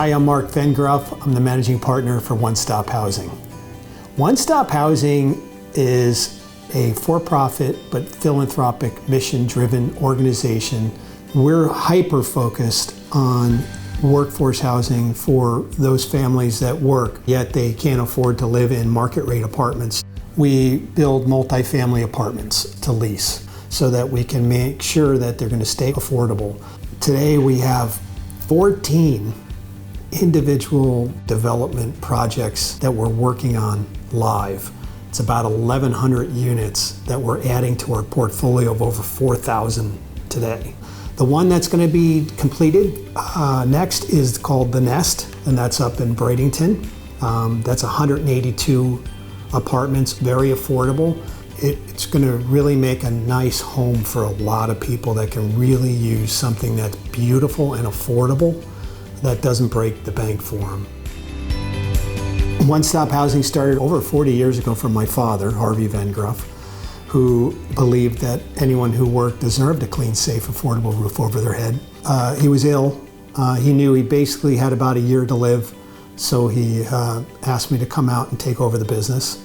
Hi, I'm Mark Vengroff. I'm the managing partner for One Stop Housing. One Stop Housing is a for-profit but philanthropic, mission-driven organization. We're hyper-focused on workforce housing for those families that work, yet they can't afford to live in market-rate apartments. We build multifamily apartments to lease so that we can make sure that they're going to stay affordable. Today we have 14 individual development projects that we're working on live. It's about 1,100 units that we're adding to our portfolio of over 4,000 today. The one that's going to be completed next is called The Nest, and that's up in Bradenton. That's 182 apartments, very affordable. It's going to really make a nice home for a lot of people that can really use something that's beautiful and affordable that doesn't break the bank for them. One Stop Housing started over 40 years ago from my father, Harvey Vengroff, who believed that anyone who worked deserved a clean, safe, affordable roof over their head. He was ill. He knew he basically had about a year to live, so he asked me to come out and take over the business.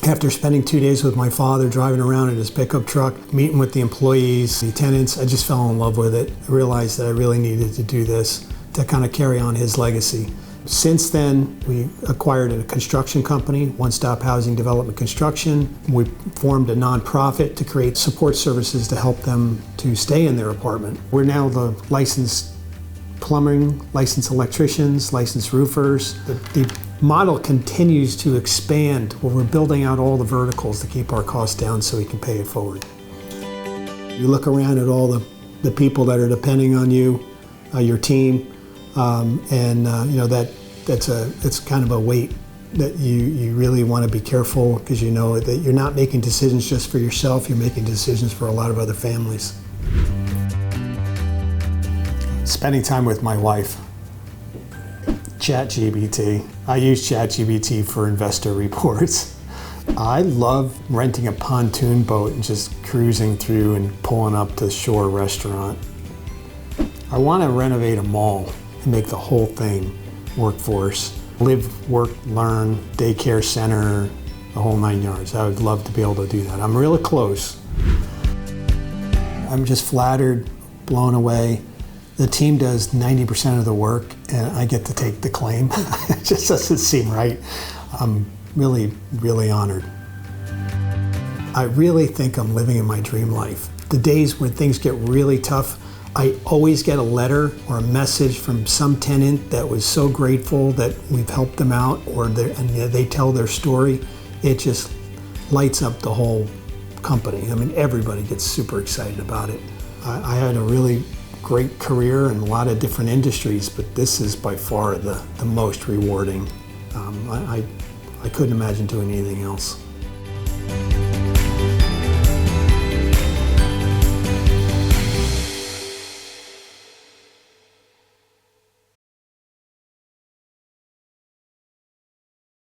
After spending 2 days with my father, driving around in his pickup truck, meeting with the employees, the tenants, I just fell in love with it. I realized that I really needed to do this to kind of carry on his legacy. Since then, we acquired a construction company, One Stop Housing Development Construction. We formed a nonprofit to create support services to help them to stay in their apartment. We're now the licensed plumbing, licensed electricians, licensed roofers. The model continues to expand where we're building out all the verticals to keep our costs down so we can pay it forward. You look around at all the people that are depending on you, your team, it's kind of a weight that you really want to be careful, because you know that you're not making decisions just for yourself, you're making decisions for a lot of other families. Spending time with my wife. ChatGPT. I use ChatGPT for investor reports. I love renting a pontoon boat and just cruising through and pulling up to the shore restaurant. I want to renovate a mall and make the whole thing workforce. Live, work, learn, daycare center, the whole 9 yards. I would love to be able to do that. I'm really close. I'm just flattered, blown away. The team does 90% of the work and I get to take the claim. It just doesn't seem right. I'm really, really honored. I really think I'm living in my dream life. The days when things get really tough, I always get a letter or a message from some tenant that was so grateful that we've helped them out, and they tell their story. It just lights up the whole company. I mean, everybody gets super excited about it. I had a really great career in a lot of different industries, but this is by far the most rewarding. I couldn't imagine doing anything else.